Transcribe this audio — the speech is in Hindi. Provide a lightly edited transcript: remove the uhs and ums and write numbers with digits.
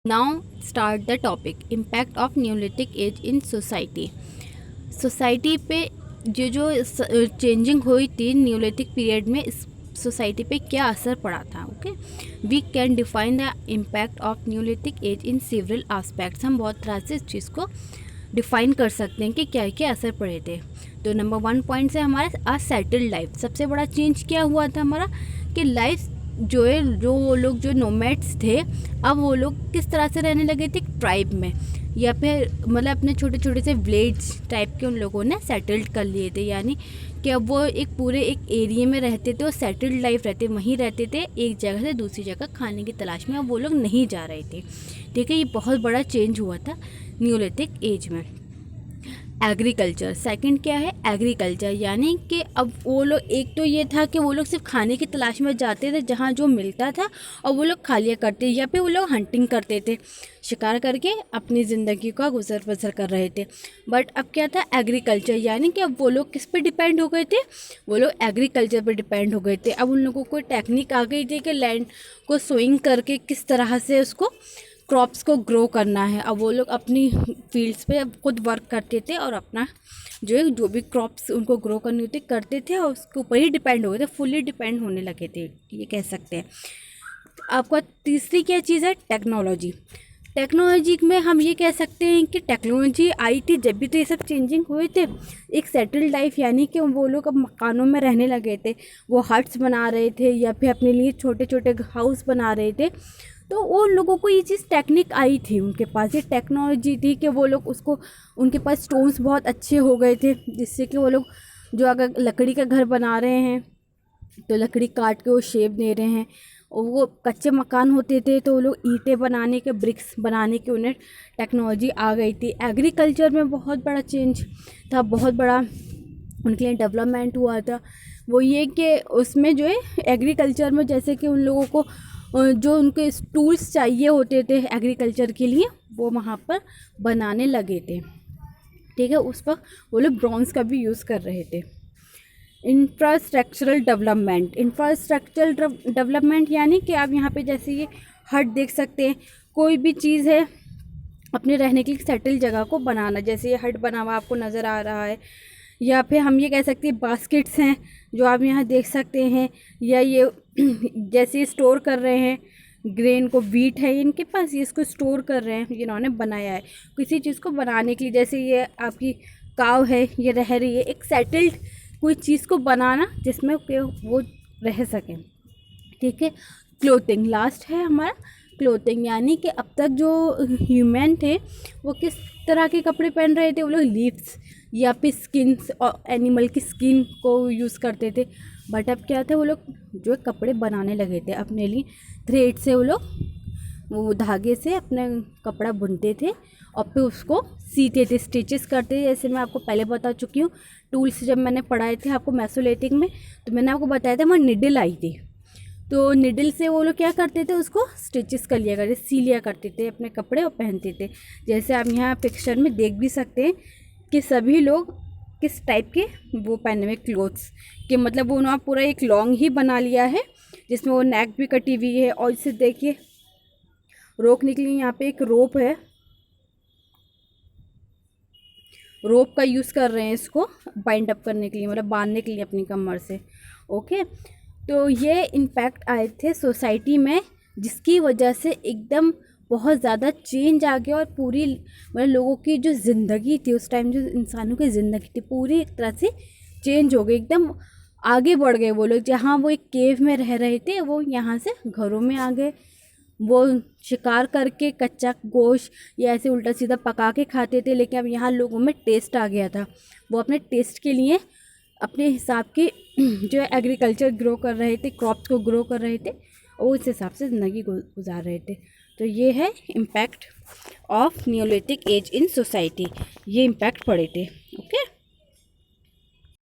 Now start the topic impact of Neolithic age in society. Society पे जो चेंजिंग हुई थी न्यूलिथिक पीरियड में इस सोसाइटी पे क्या असर पड़ा था. Okay, we can define the impact of Neolithic age in several aspects. हम बहुत तरह से इस चीज़ को डिफ़ाइन कर सकते हैं कि क्या क्या असर पड़े थे. तो नंबर 1 पॉइंट से हमारा सेटल्ड लाइफ. सबसे बड़ा चेंज क्या हुआ था हमारा कि लाइफ जो है, जो वो लोग जो नोमैड्स थे, अब वो लोग किस तरह से रहने लगे थे, ट्राइब में, या फिर मतलब अपने छोटे छोटे से विलेज टाइप के उन लोगों ने सेटल्ड कर लिए थे. यानी कि अब वो एक पूरे एक एरिया में रहते थे और सेटल्ड लाइफ रहते, वहीं रहते थे, एक जगह से दूसरी जगह खाने की तलाश में अब वो लोग नहीं जा रहे थे. ठीक है, ये बहुत बड़ा चेंज हुआ था न्यूलिथिक एज में. एग्रीकल्चर सेकंड क्या है, एग्रीकल्चर. यानी कि अब वो लोग, एक तो ये था कि वो लोग सिर्फ खाने की तलाश में जाते थे जहाँ जो मिलता था और वो लोग खा लिया करते, या फिर वो लोग हंटिंग करते थे, शिकार करके अपनी ज़िंदगी का गुजर बसर कर रहे थे. बट अब क्या था, एग्रीकल्चर. यानी कि अब वो लोग किस पे डिपेंड हो गए थे, वो लोग एग्रीकल्चर पे डिपेंड हो गए थे. अब उन लोगों को टेक्निक आ गई थी कि लैंड को सोइंग करके किस तरह से उसको क्रॉप्स को ग्रो करना है. अब वो लोग अपनी फील्ड्स पे खुद वर्क करते थे और अपना जो भी क्रॉप्स उनको ग्रो करनी होती करते थे और उसके ऊपर ही डिपेंड हो गए थे, फुल्ली डिपेंड होने लगे थे, ये कह सकते हैं. आपका तीसरी क्या चीज़ है, टेक्नोलॉजी. टेक्नोलॉजी में हम ये कह सकते हैं कि टेक्नोलॉजी आई थी जब भी तो ये सब चेंजिंग हुए थे. एक सेटल्ड लाइफ, यानी कि वो लोग अब मकानों में रहने लगे थे, वो हट्स बना रहे थे या फिर अपने लिए छोटे छोटे हाउस बना रहे थे. तो वो लोगों को ये चीज़ टेक्निक आई थी, उनके पास ये टेक्नोलॉजी थी कि वो लोग उसको, उनके पास स्टोन्स बहुत अच्छे हो गए थे, जिससे कि वो लोग जो अगर लकड़ी का घर बना रहे हैं तो लकड़ी काट के वो शेप दे रहे हैं. और वो कच्चे मकान होते थे तो वो लोग ईंटें बनाने के, ब्रिक्स बनाने के उन्हें टेक्नोलॉजी आ गई थी. एग्रीकल्चर में बहुत बड़ा चेंज था, बहुत बड़ा उनके लिए डेवलपमेंट हुआ था. वो ये कि उसमें जो है एग्रीकल्चर में, जैसे कि उन लोगों को जो उनके टूल्स चाहिए होते थे एग्रीकल्चर के लिए, वो वहाँ पर बनाने लगे थे. ठीक है, उस वक्त वो लोग ब्रॉन्ज का भी यूज़ कर रहे थे. Infrastructural development. इंफ्रास्ट्रक्चरल डेवलपमेंट यानी कि आप यहाँ पे जैसे ये हट देख सकते हैं, कोई भी चीज़ है अपने रहने के लिए सेटल जगह को बनाना, जैसे ये हट बना हुआ आपको नज़र आ रहा है, या फिर हम ये कह सकते हैं बास्केट्स हैं जो आप यहाँ देख सकते हैं, या ये जैसे स्टोर कर रहे हैं ग्रेन को, वीट है इनके पास, ये इसको स्टोर कर रहे हैं, इन्होंने बनाया है किसी चीज़ को बनाने के लिए. जैसे ये आपकी काव है, ये रह रही है, एक सेटल्ड कोई चीज़ को बनाना जिसमें वो रह सकें. ठीक है, क्लोथिंग लास्ट है हमारा. क्लोथिंग यानी कि अब तक जो ह्यूमन थे वो किस तरह के कपड़े पहन रहे थे, वो लोग लीव्स या फिर स्किन्स और एनिमल की स्किन को यूज़ करते थे. बट अब क्या था, वो लोग जो कपड़े बनाने लगे थे अपने लिए, थ्रेड से वो लोग, वो धागे से अपने कपड़ा बुनते थे और फिर उसको सीते थे, स्टिचेस करते थे. जैसे मैं आपको पहले बता चुकी हूँ, टूल्स जब मैंने पढ़ाए थे आपको मेसोलिथिक में, तो मैंने आपको बताया था वहाँ निडल आई थी. तो निडल से वो लोग क्या करते थे, उसको स्टिचेस कर लिया करते, सी लिया करते थे अपने कपड़े और पहनते थे. जैसे आप यहाँ पिक्चर में देख भी सकते हैं कि सभी लोग किस टाइप के वो पहने हुए क्लोथ्स कि मतलब वो उन्होंने पूरा एक लॉन्ग ही बना लिया है, जिसमें वो नेक भी कटी हुई है. और इसे देखिए रोक निकली, यहाँ पे एक रोप है, रोप का यूज़ कर रहे हैं इसको बाइंड अप करने के लिए, मतलब बांधने के लिए अपनी कमर से. ओके, तो ये इम्पैक्ट आए थे सोसाइटी में, जिसकी वजह से एकदम बहुत ज़्यादा चेंज आ गया और पूरी मतलब लोगों की जो ज़िंदगी थी उस टाइम, जो इंसानों की ज़िंदगी थी, पूरी तरह से चेंज हो गई, एकदम आगे बढ़ गए वो लोग. जहाँ वो एक केव में रह रहे थे, वो यहाँ से घरों में आ गए. वो शिकार करके कच्चा गोश्त या ऐसे उल्टा सीधा पका के खाते थे, लेकिन अब यहाँ लोगों में टेस्ट आ गया था. वो अपने टेस्ट के लिए अपने हिसाब के जो एग्रीकल्चर ग्रो कर रहे थे, क्रॉप्स को ग्रो कर रहे थे, और उस हिसाब से ज़िंदगी गुजार रहे थे. तो ये है impact of Neolithic age in society, ये इम्पैक्ट पड़े थे. ओके.